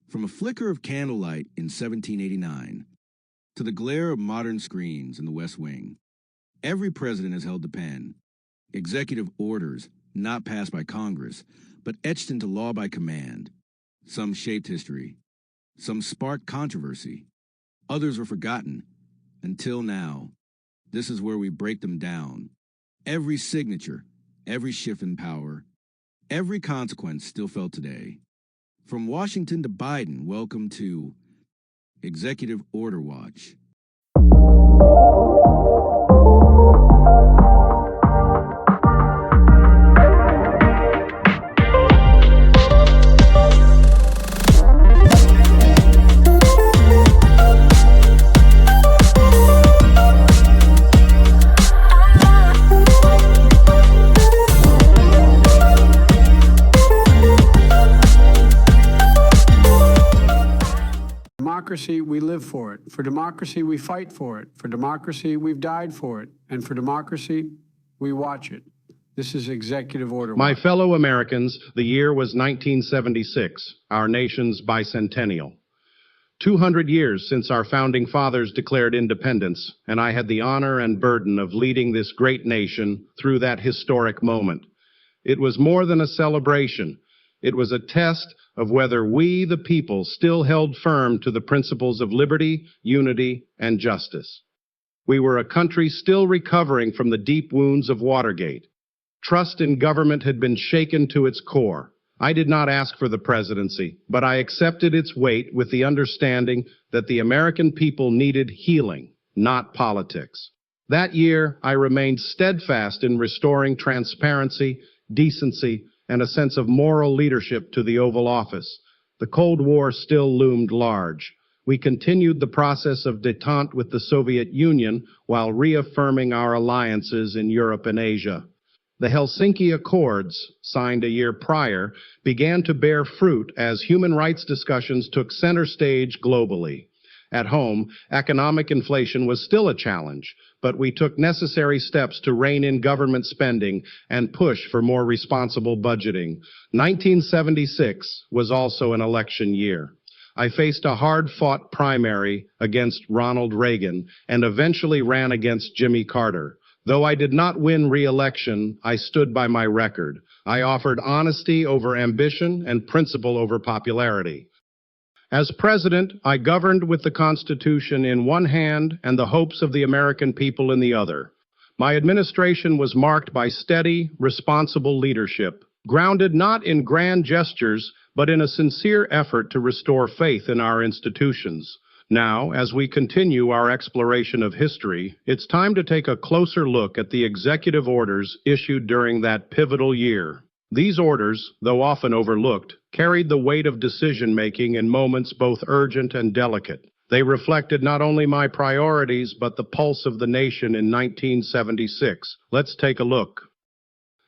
From a flicker of candlelight in 1789 to the glare of modern screens in the West Wing, every president has held the pen. Executive orders not passed by Congress, but etched into law by command. Some shaped history. Some sparked controversy. Others were forgotten. Until now. This is where we break them down. Every signature, every shift in power, every consequence still felt today. From Washington to Biden, welcome to Executive Order Watch. Democracy, we live for it. For democracy, we fight for it. For democracy, we've died for it. And for democracy, we watch it. This is Executive Order. My fellow Americans, the year was 1976, our nation's bicentennial. 200 years since our founding fathers declared independence, and I had the honor and burden of leading this great nation through that historic moment. It was more than a celebration. It was a test of whether we, the people, still held firm to the principles of liberty, unity, and justice. We were a country still recovering from the deep wounds of Watergate. Trust in government had been shaken to its core. I did not ask for the presidency, but I accepted its weight with the understanding that the American people needed healing, not politics. That year, I remained steadfast in restoring transparency, decency, and a sense of moral leadership to the Oval Office. The Cold War still loomed large. We continued the process of détente with the Soviet Union while reaffirming our alliances in Europe and Asia. The Helsinki Accords, signed a year prior, began to bear fruit as human rights discussions took center stage globally. At home, economic inflation was still a challenge, but we took necessary steps to rein in government spending and push for more responsible budgeting. 1976 was also an election year. I faced a hard-fought primary against Ronald Reagan and eventually ran against Jimmy Carter. Though I did not win re-election, I stood by my record. I offered honesty over ambition and principle over popularity. As president, I governed with the Constitution in one hand and the hopes of the American people in the other. My administration was marked by steady, responsible leadership, grounded not in grand gestures, but in a sincere effort to restore faith in our institutions. Now, as we continue our exploration of history, it's time to take a closer look at the executive orders issued during that pivotal year. These orders, though often overlooked, carried the weight of decision-making in moments both urgent and delicate. They reflected not only my priorities, but the pulse of the nation in 1976. Let's take a look.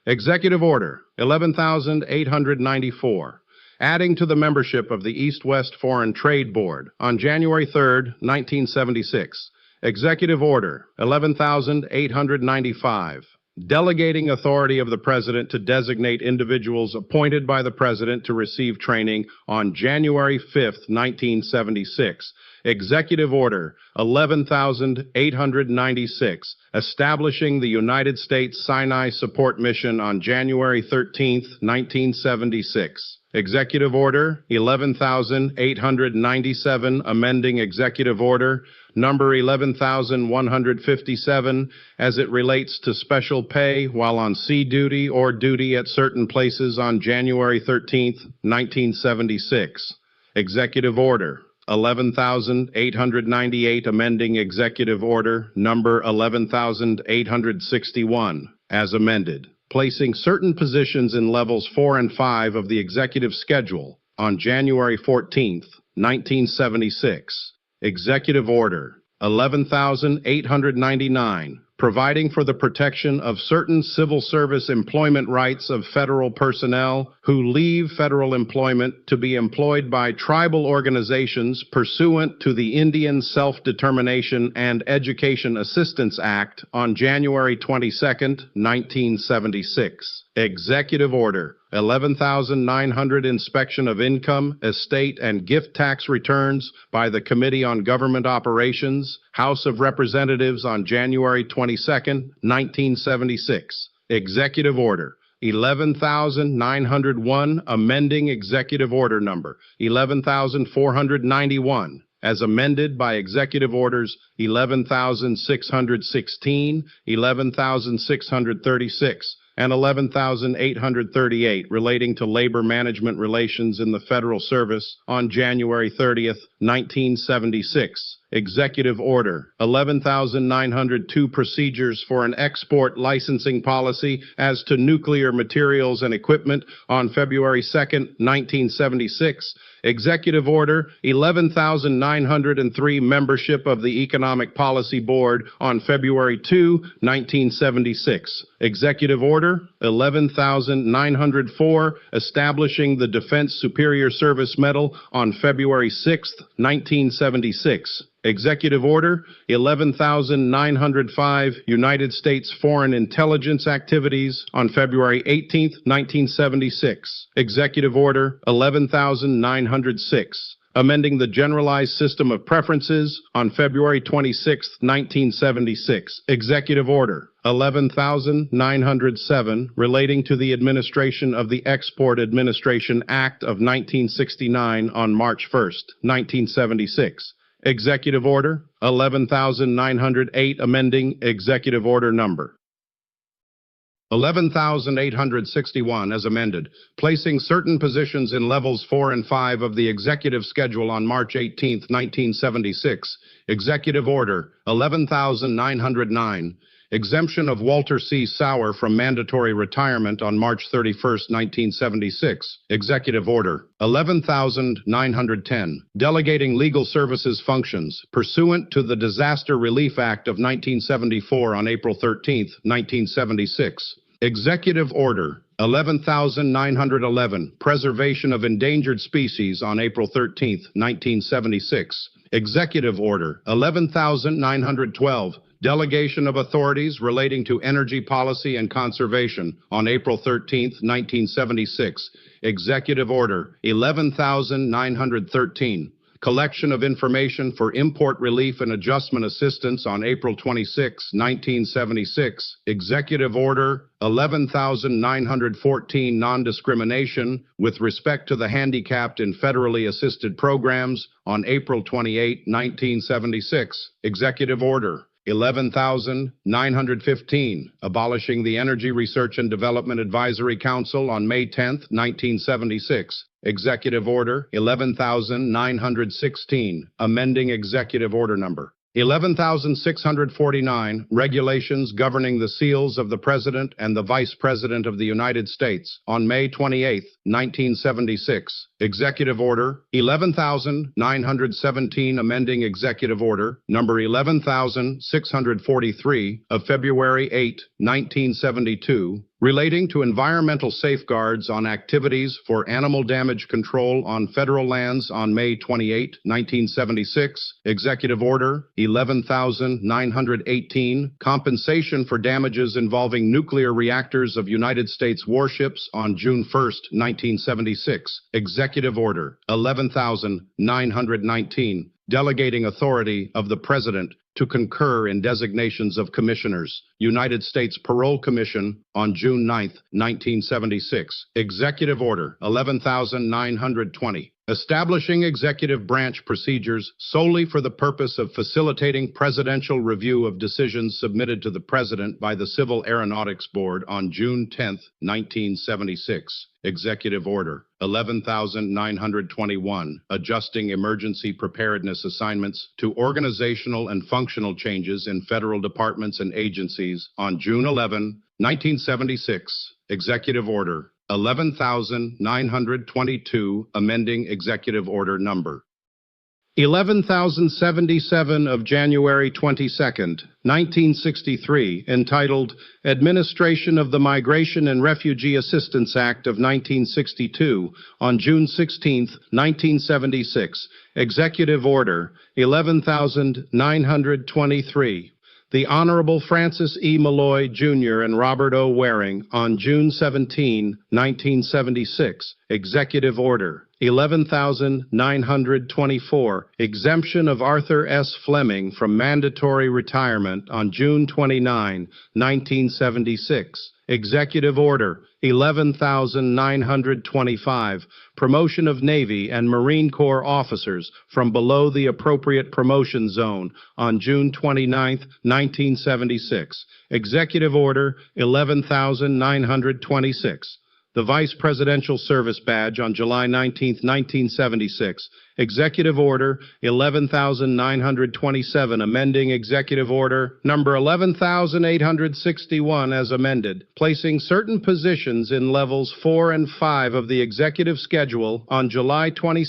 Executive Order 11,894. Adding to the membership of the East-West Foreign Trade Board on January 3, 1976. Executive Order 11,895. Delegating authority of the President to designate individuals appointed by the President to receive training on January 5, 1976. Executive Order 11,896, establishing the United States Sinai Support Mission on January 13, 1976. Executive Order 11,897, amending Executive Order number 11,157 as it relates to special pay while on sea duty or duty at certain places on January 13, 1976. Executive Order 11,898, amending Executive Order number 11,861 as amended, placing certain positions in levels 4 and 5 of the executive schedule on January 14, 1976. Executive Order 11,899, providing for the protection of certain civil service employment rights of federal personnel who leave federal employment to be employed by tribal organizations pursuant to the Indian Self-Determination and Education Assistance Act on January 22, 1976. Executive Order 11,900 Inspection of Income, Estate, and Gift Tax Returns by the Committee on Government Operations, House of Representatives on January 22, 1976. Executive Order 11,901, amending Executive Order Number 11,491, as amended by Executive Orders 11,616, 11,636, and 11,838 relating to labor management relations in the federal service on January 30th, 1976. Executive Order 11,902 procedures for an export licensing policy as to nuclear materials and equipment on February 2nd, 1976. Executive Order 11,903 membership of the Economic Policy Board on February 2, 1976. Executive Order 11,904 establishing the Defense Superior Service Medal on February 6, 1976. Executive Order 11,905 United States Foreign Intelligence Activities on February 18, 1976. Executive Order 11,906 amending the Generalized System of Preferences on February 26, 1976. Executive Order 11,907 relating to the administration of the Export Administration Act of 1969 on March 1, 1976. Executive Order 11,908 amending Executive Order Number 11,861 as amended, placing certain positions in levels 4 and 5 of the executive schedule on March 18, 1976. Executive Order 11,909. Exemption of Walter C. Sauer from mandatory retirement on March 31, 1976. Executive Order 11,910. Delegating legal services functions pursuant to the Disaster Relief Act of 1974 on April 13, 1976. Executive Order 11,911. Preservation of endangered species on April 13, 1976. Executive Order 11,912. Delegation of authorities relating to energy policy and conservation on April 13, 1976. Executive Order 11,913. Collection of information for import relief and adjustment assistance on April 26, 1976. Executive Order 11,914. Non-discrimination with respect to the handicapped in federally assisted programs on April 28, 1976. Executive Order 11,915, abolishing the Energy Research and Development Advisory Council on May 10, 1976. Executive Order 11,916, amending Executive Order Number 11,649, regulations governing the seals of the President and the Vice President of the United States on May 28, 1976. Executive Order 11,917, amending Executive Order Number 11,643 of February 8, 1972, relating to environmental safeguards on activities for animal damage control on federal lands on May 28, 1976. Executive Order 11,918, compensation for damages involving nuclear reactors of United States warships on June 1, 1976. Executive Order 11,919, delegating authority of the President to concur in designations of commissioners, United States Parole Commission on June 9, 1976. Executive Order 11,920. Establishing executive branch procedures solely for the purpose of facilitating presidential review of decisions submitted to the President by the Civil Aeronautics Board on June 10, 1976. Executive Order 11,921, adjusting emergency preparedness assignments to organizational and functional changes in federal departments and agencies on June 11, 1976. Executive Order 11,922, amending Executive Order Number 11,077 of January 22, 1963, entitled Administration of the Migration and Refugee Assistance Act of 1962, on June 16, 1976. Executive Order 11,923. The Honorable Francis E. Malloy, Jr. and Robert O. Waring on June 17, 1976, Executive Order 11,924, exemption of Arthur S. Fleming from mandatory retirement on June 29, 1976. Executive Order 11,925, promotion of Navy and Marine Corps officers from below the appropriate promotion zone on June 29, 1976. Executive Order 11,926. The Vice Presidential Service Badge on July 19, 1976. Executive Order 11,927, amending Executive Order number 11,861 as amended, placing certain positions in levels 4 and 5 of the Executive Schedule on July 22,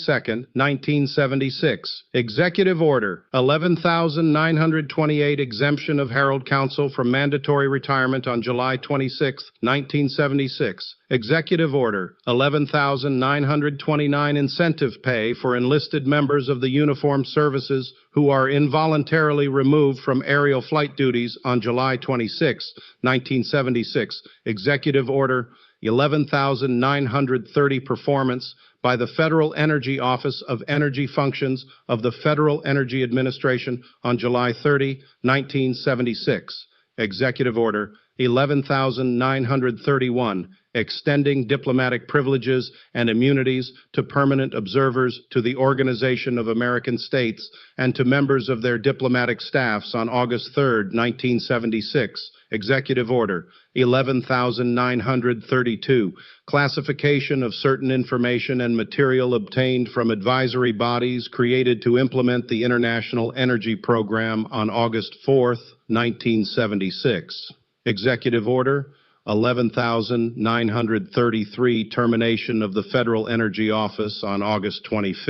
1976. Executive Order 11,928, exemption of Herald Counsel from mandatory retirement on July 26, 1976. Executive Order 11,929, incentive pay for enlisted members of the uniformed services who are involuntarily removed from aerial flight duties on July 26, 1976. Executive Order 11,930, performance by the Federal Energy Office of Energy Functions of the Federal Energy Administration on July 30, 1976. Executive Order 11,931, extending diplomatic privileges and immunities to permanent observers to the Organization of American States and to members of their diplomatic staffs on August 3, 1976. Executive Order 11,932, classification of certain information and material obtained from advisory bodies created to implement the International Energy Program on August 4, 1976. Executive Order 11,933, termination of the Federal Energy Office on August 25,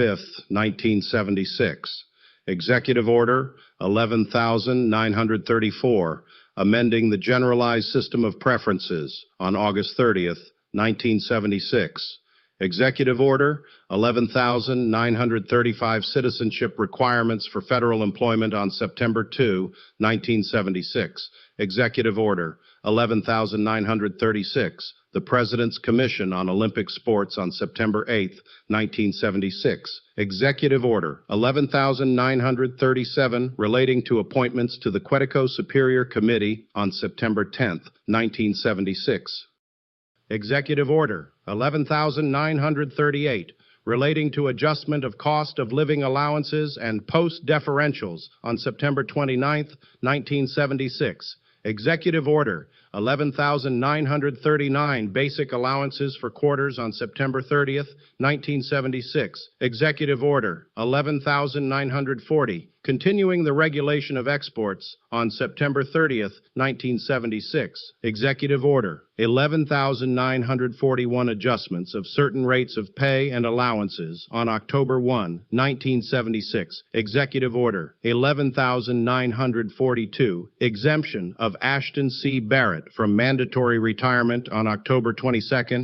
1976. Executive Order 11,934, amending the Generalized System of Preferences on August 30, 1976. Executive Order 11,935, citizenship requirements for federal employment on September 2, 1976. Executive Order 11,936, the President's Commission on Olympic Sports on September 8, 1976. Executive Order 11,937, relating to appointments to the Quetico Superior Committee on September 10, 1976. Executive Order 11,938, relating to adjustment of cost of living allowances and post-deferentials on September 29, 1976. Executive Order 11,939, basic allowances for quarters on September 30, 1976. Executive Order 11,940, continuing the regulation of exports on September 30, 1976. Executive Order 11,941, adjustments of certain rates of pay and allowances on October 1, 1976. Executive Order 11,942, exemption of Ashton C. Barrett from mandatory retirement on October 22,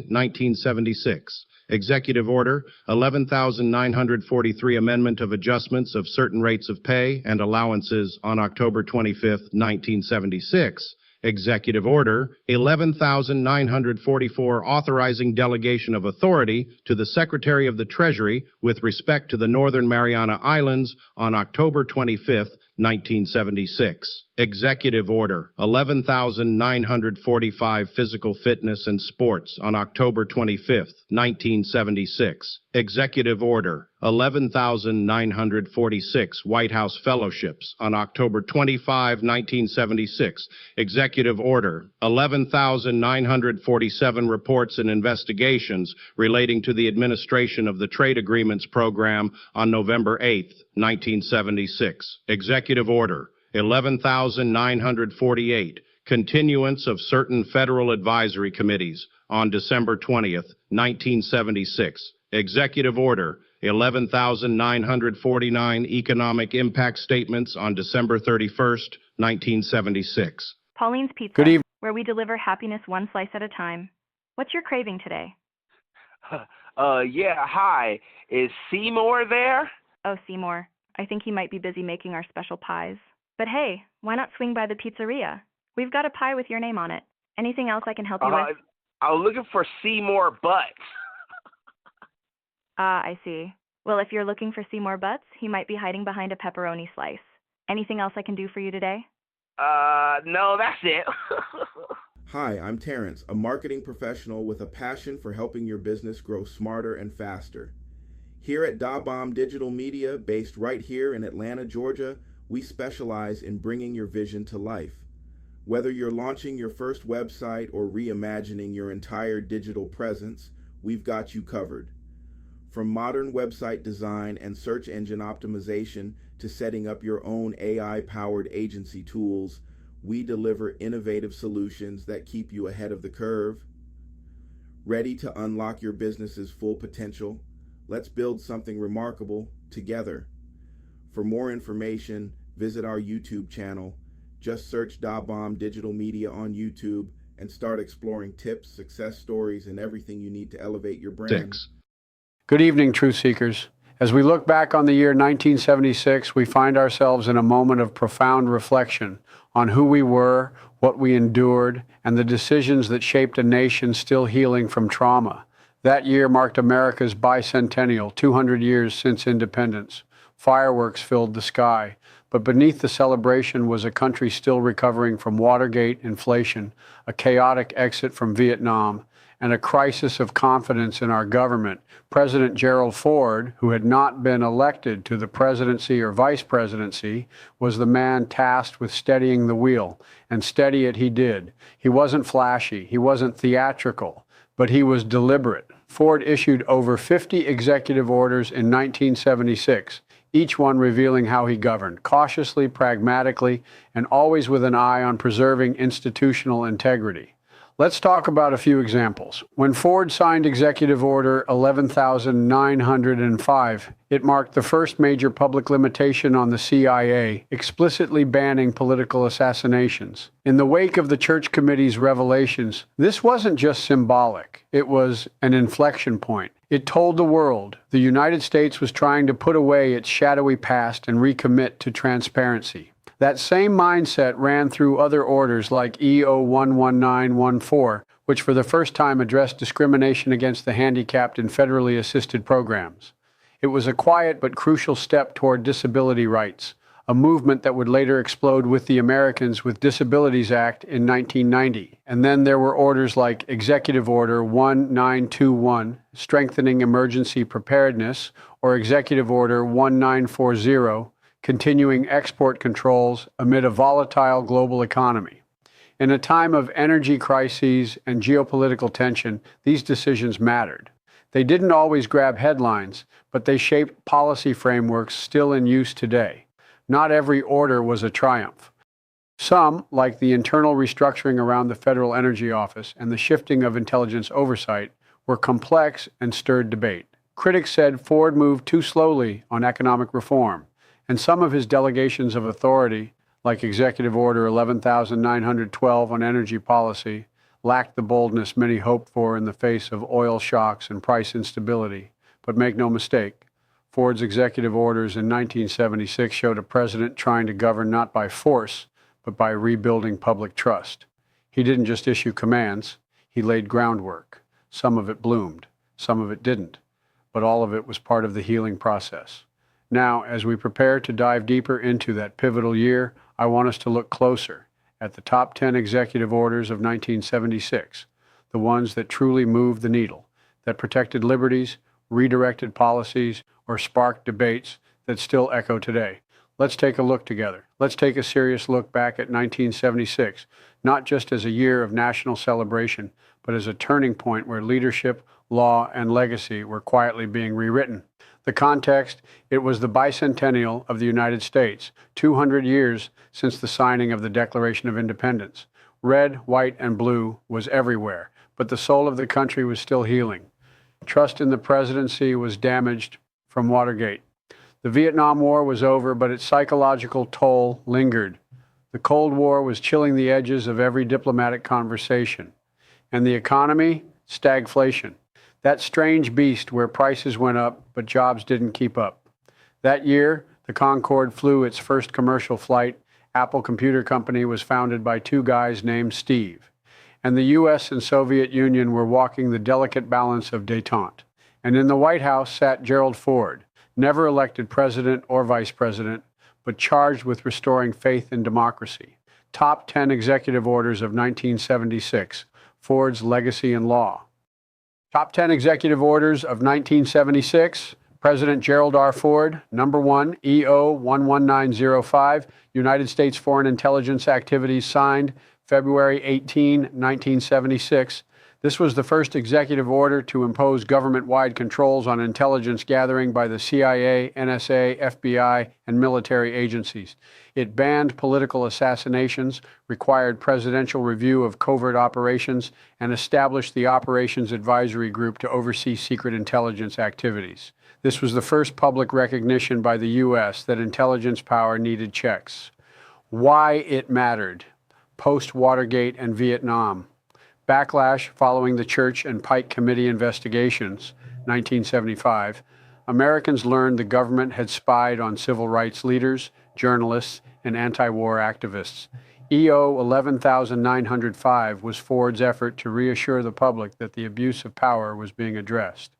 1976. Executive Order 11,943, amendment of adjustments of certain rates of pay and allowances on October 25, 1976. Executive Order 11,944, authorizing delegation of authority to the Secretary of the Treasury with respect to the Northern Mariana Islands on October 25, 1976. Executive Order 11,945, physical fitness and sports on October 25, 1976. Executive Order 11,946, White House fellowships on October 25, 1976. Executive Order 11,947, reports and investigations relating to the administration of the Trade Agreements Program on November 8, 1976. Executive Order 11,948, continuance of certain federal advisory committees on December 20th, 1976. Executive Order 11,949, economic impact statements on December 31st, 1976. Pauline's Pizza, Good evening. where we deliver happiness one slice at a time. What's your craving today? Yeah, hi. Is Seymour there? Oh, Seymour. I think he might be busy making our special pies. But hey, Why not swing by the pizzeria? We've got a pie with your name on it. Anything else I can help you with? I was looking for Seymour Butts. Ah, I see. Well, if you're looking for Seymour Butts, he might be hiding behind a pepperoni slice. Anything else I can do for you today? No, that's it. Hi, I'm Terrence, a marketing professional with a passion for helping your business grow smarter and faster. Here at Da Bomb Digital Media, based right here in Atlanta, Georgia, we specialize in bringing your vision to life. Whether you're launching your first website or reimagining your entire digital presence, we've got you covered. From modern website design and search engine optimization to setting up your own AI-powered agency tools, we deliver innovative solutions that keep you ahead of the curve. Ready to unlock your business's full potential? Let's build something remarkable together. For more information, visit our YouTube channel. Just search Da Bomb Digital Media on YouTube and start exploring tips, success stories, and everything you need to elevate your brand. 6. Good evening, truth seekers. As we look back on the year 1976, we find ourselves in a moment of profound reflection on who we were, what we endured, and the decisions that shaped a nation still healing from trauma. That year marked America's bicentennial, 200 years since independence. Fireworks filled the sky, but beneath the celebration was a country still recovering from Watergate, inflation, a chaotic exit from Vietnam, and a crisis of confidence in our government. President Gerald Ford, who had not been elected to the presidency or vice presidency, was the man tasked with steadying the wheel, and steady it he did. He wasn't flashy, he wasn't theatrical, but he was deliberate. Ford issued over 50 executive orders in 1976, each one revealing how he governed, cautiously, pragmatically, and always with an eye on preserving institutional integrity. Let's talk about a few examples. When Ford signed Executive Order 11,905, it marked the first major public limitation on the CIA, explicitly banning political assassinations. In the wake of the Church Committee's revelations, this wasn't just symbolic, it was an inflection point. It told the world the United States was trying to put away its shadowy past and recommit to transparency. That same mindset ran through other orders like EO 11914, which for the first time addressed discrimination against the handicapped in federally assisted programs. It was a quiet but crucial step toward disability rights, a movement that would later explode with the Americans with Disabilities Act in 1990. And then there were orders like Executive Order 1921, strengthening emergency preparedness, or Executive Order 1940, continuing export controls amid a volatile global economy. In a time of energy crises and geopolitical tension, these decisions mattered. They didn't always grab headlines, but they shaped policy frameworks still in use today. Not every order was a triumph. Some, like the internal restructuring around the Federal Energy Office and the shifting of intelligence oversight, were complex and stirred debate. Critics said Ford moved too slowly on economic reform, and some of his delegations of authority, like Executive Order 11,912 on energy policy, lacked the boldness many hoped for in the face of oil shocks and price instability. But make no mistake, Ford's executive orders in 1976 showed a president trying to govern not by force, but by rebuilding public trust. He didn't just issue commands, he laid groundwork. Some of it bloomed, some of it didn't, but all of it was part of the healing process. Now, as we prepare to dive deeper into that pivotal year, I want us to look closer at the top 10 executive orders of 1976, the ones that truly moved the needle, that protected liberties, redirected policies, or sparked debates that still echo today. Let's take a look together. Let's take a serious look back at 1976, not just as a year of national celebration, but as a turning point where leadership, law, and legacy were quietly being rewritten. The context, it was the bicentennial of the United States, 200 years since the signing of the Declaration of Independence. Red, white, and blue was everywhere, but the soul of the country was still healing. Trust in the presidency was damaged from Watergate. The Vietnam War was over, but its psychological toll lingered. The Cold War was chilling the edges of every diplomatic conversation. And the economy, stagflation. That strange beast where prices went up, but jobs didn't keep up. That year, the Concorde flew its first commercial flight, Apple Computer Company was founded by two guys named Steve. And the U.S. and Soviet Union were walking the delicate balance of détente. And in the White House sat Gerald Ford, never elected president or vice president, but charged with restoring faith in democracy. Top 10 executive orders of 1976, Ford's legacy in law. Top 10 executive orders of 1976, President Gerald R. Ford. Number 1, EO 11905, United States Foreign Intelligence Activities, signed February 18, 1976. This was the first executive order to impose government-wide controls on intelligence gathering by the CIA, NSA, FBI, and military agencies. It banned political assassinations, required presidential review of covert operations, and established the Operations Advisory Group to oversee secret intelligence activities. This was the first public recognition by the U.S. that intelligence power needed checks. Why it mattered. Post-Watergate and Vietnam. Backlash following the Church and Pike Committee investigations, 1975, Americans learned the government had spied on civil rights leaders, journalists, and anti-war activists. EO 11905 was Ford's effort to reassure the public that the abuse of power was being addressed.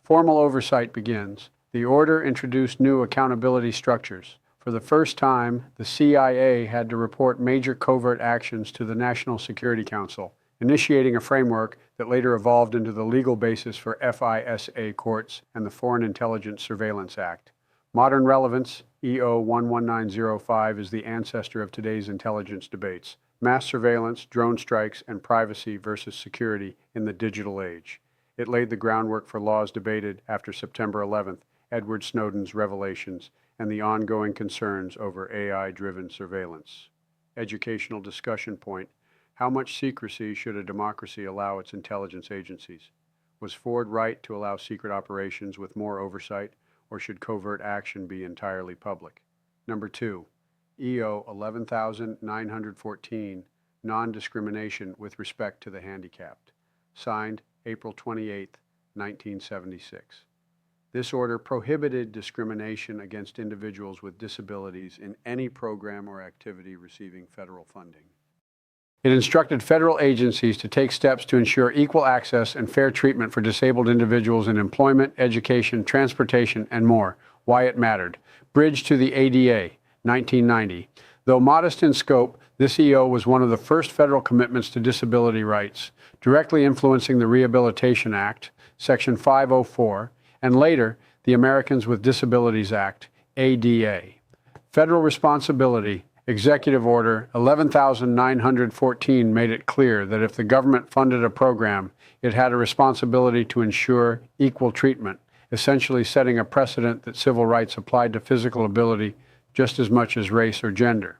Formal oversight begins. The order introduced new accountability structures. For the first time, the CIA had to report major covert actions to the National Security Council, initiating a framework that later evolved into the legal basis for FISA courts and the Foreign Intelligence Surveillance Act. Modern relevance, EO 11905 is the ancestor of today's intelligence debates. Mass surveillance, drone strikes, and privacy versus security in the digital age. It laid the groundwork for laws debated after September 11th, Edward Snowden's revelations, and the ongoing concerns over AI-driven surveillance. Educational discussion point. How much secrecy should a democracy allow its intelligence agencies? Was Ford right to allow secret operations with more oversight, or should covert action be entirely public? Number 2, EO 11914, Non-Discrimination with Respect to the Handicapped. Signed April 28, 1976. This order prohibited discrimination against individuals with disabilities in any program or activity receiving federal funding. It instructed federal agencies to take steps to ensure equal access and fair treatment for disabled individuals in employment, education, transportation, and more. Why it mattered. Bridge to the ADA, 1990. Though modest in scope, this EO was one of the first federal commitments to disability rights, directly influencing the Rehabilitation Act, Section 504, and later, the Americans with Disabilities Act, ADA. Federal responsibility. Executive Order 11914 made it clear that if the government funded a program, it had a responsibility to ensure equal treatment, essentially setting a precedent that civil rights applied to physical ability just as much as race or gender.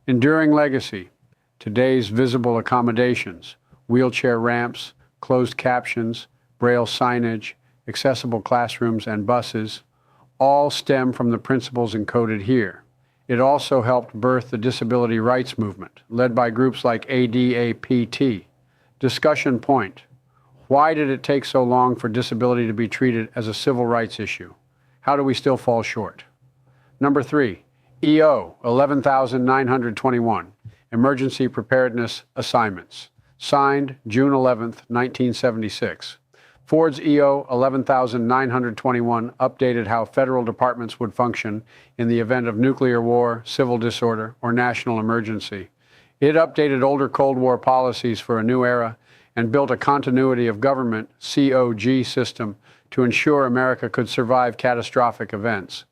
Enduring legacy. Today's visible accommodations, wheelchair ramps, closed captions, braille signage, accessible classrooms, and buses, all stem from the principles encoded here. It also helped birth the disability rights movement, led by groups like ADAPT. Discussion point. Why did it take so long for disability to be treated as a civil rights issue? How do we still fall short? Number 3, EO 11921, Emergency Preparedness Assignments. Signed June 11, 1976. Ford's EO 11921 updated how federal departments would function in the event of nuclear war, civil disorder, or national emergency. It updated older Cold War policies for a new era and built a continuity of government COG system to ensure America could survive catastrophic events.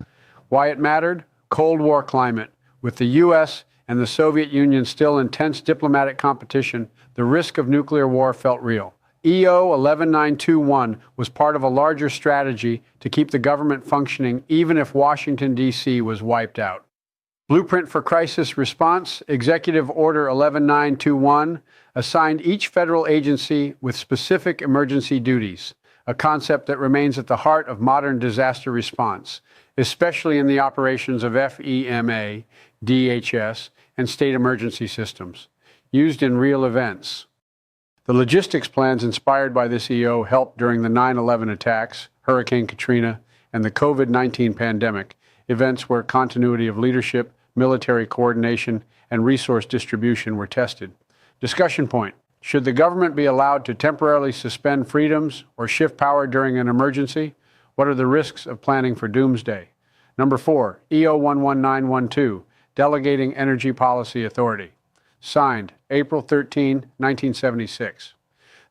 Why it mattered? Cold War climate. With the U.S. and the Soviet Union still in tense diplomatic competition, the risk of nuclear war felt real. EO 11921 was part of a larger strategy to keep the government functioning even if Washington, D.C. was wiped out. Blueprint for Crisis Response, Executive Order 11921, assigned each federal agency with specific emergency duties, a concept that remains at the heart of modern disaster response, especially in the operations of FEMA, DHS, and state emergency systems, used in real events. The logistics plans inspired by this EO helped during the 9/11 attacks, Hurricane Katrina, and the COVID-19 pandemic, events where continuity of leadership, military coordination, and resource distribution were tested. Discussion point: should the government be allowed to temporarily suspend freedoms or shift power during an emergency? What are the risks of planning for doomsday? Number 4, EO 11912, Delegating Energy Policy Authority. Signed, April 13, 1976.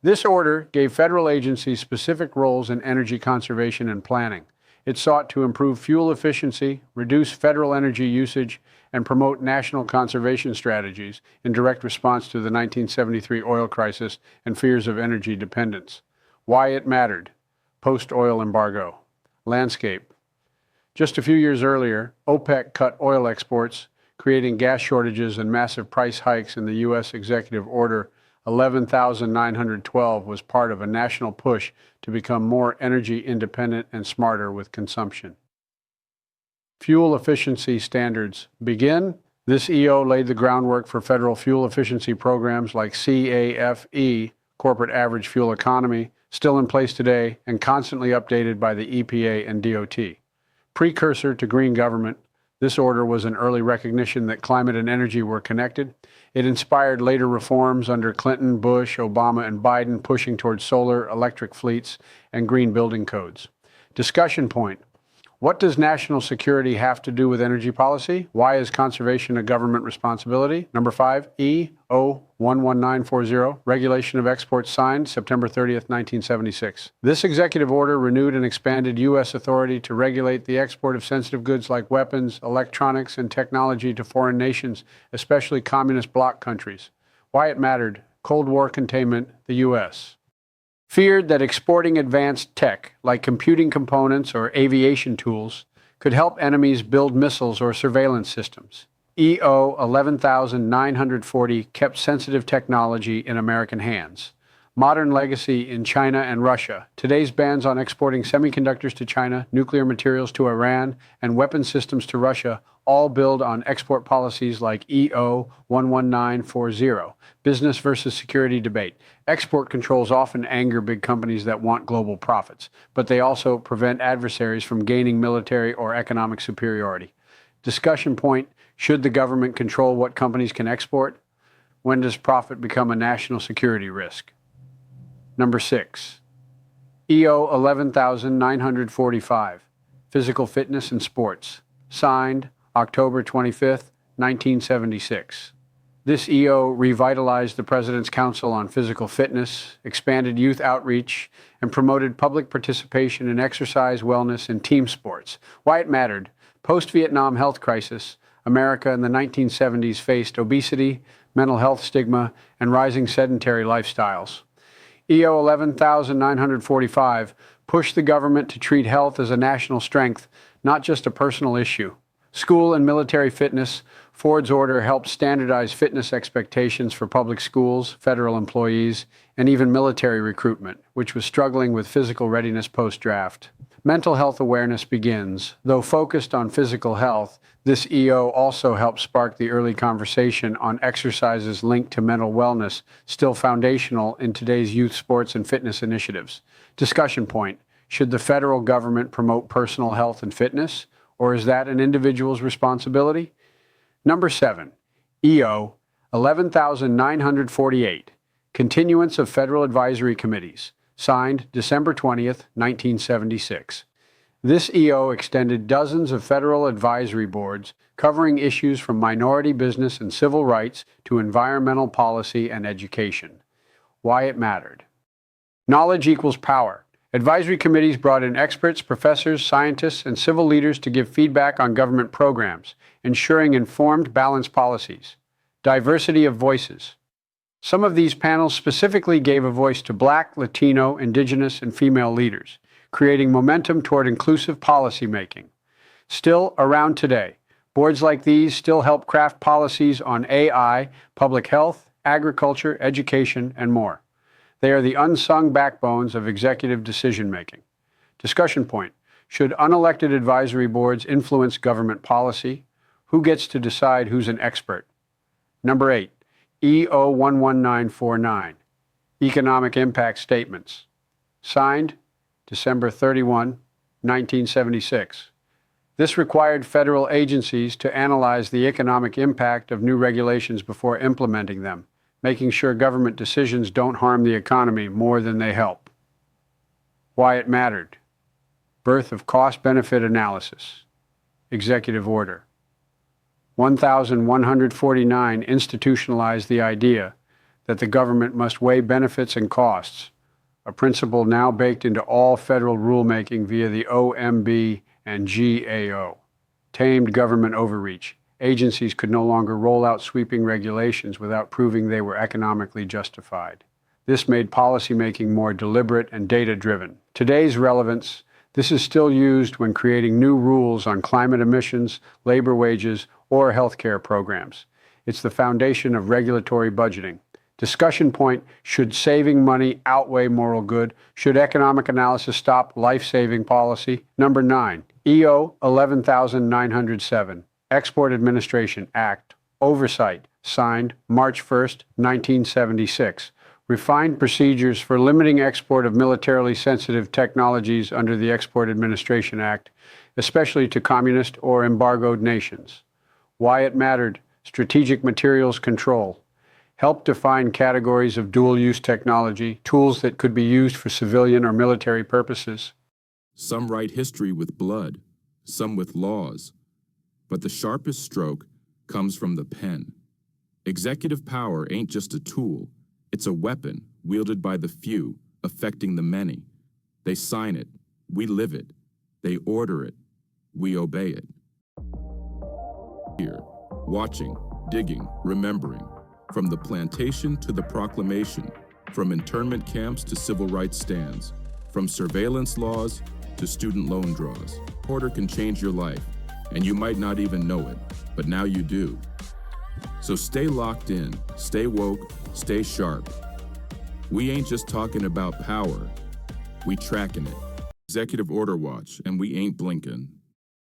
This order gave federal agencies specific roles in energy conservation and planning. It sought to improve fuel efficiency, reduce federal energy usage, and promote national conservation strategies in direct response to the 1973 oil crisis and fears of energy dependence. Why it mattered. Post-oil embargo. Landscape. Just a few years earlier, OPEC cut oil exports, creating gas shortages and massive price hikes in the U.S. Executive Order 11,912 was part of a national push to become more energy independent and smarter with consumption. Fuel efficiency standards begin. This EO laid the groundwork for federal fuel efficiency programs like CAFE, Corporate Average Fuel Economy, still in place today and constantly updated by the EPA and DOT. Precursor to green government, this order was an early recognition that climate and energy were connected. It inspired later reforms under Clinton, Bush, Obama, and Biden, pushing towards solar, electric fleets, and green building codes. Discussion point: what does national security have to do with energy policy? Why is conservation a government responsibility? Number 5, EO 11940, Regulation of Exports, signed September 30th, 1976. This executive order renewed and expanded U.S. authority to regulate the export of sensitive goods like weapons, electronics, and technology to foreign nations, especially communist bloc countries. Why it mattered. Cold War containment, the U.S. feared that exporting advanced tech, like computing components or aviation tools, could help enemies build missiles or surveillance systems. EO 11940 kept sensitive technology in American hands. Modern legacy in China and Russia. Today's bans on exporting semiconductors to China, nuclear materials to Iran, and weapon systems to Russia all build on export policies like EO 11940, business versus security debate. Export controls often anger big companies that want global profits, but they also prevent adversaries from gaining military or economic superiority. Discussion point: should the government control what companies can export? When does profit become a national security risk? Number 6, EO 11945, Physical Fitness and Sports, signed October 25th, 1976. This EO revitalized the President's Council on Physical Fitness, expanded youth outreach, and promoted public participation in exercise, wellness, and team sports. Why it mattered. Post-Vietnam health crisis, America in the 1970s faced obesity, mental health stigma, and rising sedentary lifestyles. EO 11945 pushed the government to treat health as a national strength, not just a personal issue. School and military fitness. Ford's order helped standardize fitness expectations for public schools, federal employees, and even military recruitment, which was struggling with physical readiness post-draft. Mental health awareness begins. Though focused on physical health, this EO also helped spark the early conversation on exercises linked to mental wellness, still foundational in today's youth sports and fitness initiatives. Discussion point: should the federal government promote personal health and fitness, or is that an individual's responsibility? Number 7, EO 11948, Continuance of Federal Advisory Committees, signed December 20th, 1976. This EO extended dozens of federal advisory boards covering issues from minority business and civil rights to environmental policy and education. Why it mattered. Knowledge equals power. Advisory committees brought in experts, professors, scientists, and civil leaders to give feedback on government programs, ensuring informed, balanced policies. Diversity of voices. Some of these panels specifically gave a voice to Black, Latino, Indigenous, and female leaders, creating momentum toward inclusive policymaking. Still around today, boards like these still help craft policies on AI, public health, agriculture, education, and more. They are the unsung backbones of executive decision-making. Discussion point: should unelected advisory boards influence government policy? Who gets to decide who's an expert? Number 8, EO 11949, Economic Impact Statements, signed December 31, 1976. This required federal agencies to analyze the economic impact of new regulations before implementing them, making sure government decisions don't harm the economy more than they help. Why it mattered. Birth of cost-benefit analysis. Executive Order. 1149 institutionalized the idea that the government must weigh benefits and costs, a principle now baked into all federal rulemaking via the OMB and GAO. Tamed government overreach. Agencies could no longer roll out sweeping regulations without proving they were economically justified. This made policymaking more deliberate and data-driven. Today's relevance. This is still used when creating new rules on climate emissions, labor wages, or healthcare programs. It's the foundation of regulatory budgeting. Discussion point, should saving money outweigh moral good? Should economic analysis stop life-saving policy? Number 9, EO 11907, Export Administration Act, Oversight, signed March 1st, 1976. Refined procedures for limiting export of militarily sensitive technologies under the Export Administration Act, especially to communist or embargoed nations. Why it mattered, strategic materials control. Help define categories of dual-use technology, tools that could be used for civilian or military purposes. Some write history with blood, some with laws, but the sharpest stroke comes from the pen. Executive power ain't just a tool, it's a weapon wielded by the few, affecting the many. They sign it, we live it. They order it, we obey it. Here, watching, digging, remembering. From the plantation to the proclamation, from internment camps to civil rights stands, from surveillance laws to student loan draws. Order can change your life, and you might not even know it, but now you do. So stay locked in, stay woke, stay sharp. We ain't just talking about power, we tracking it. Executive Order Watch, and we ain't blinking.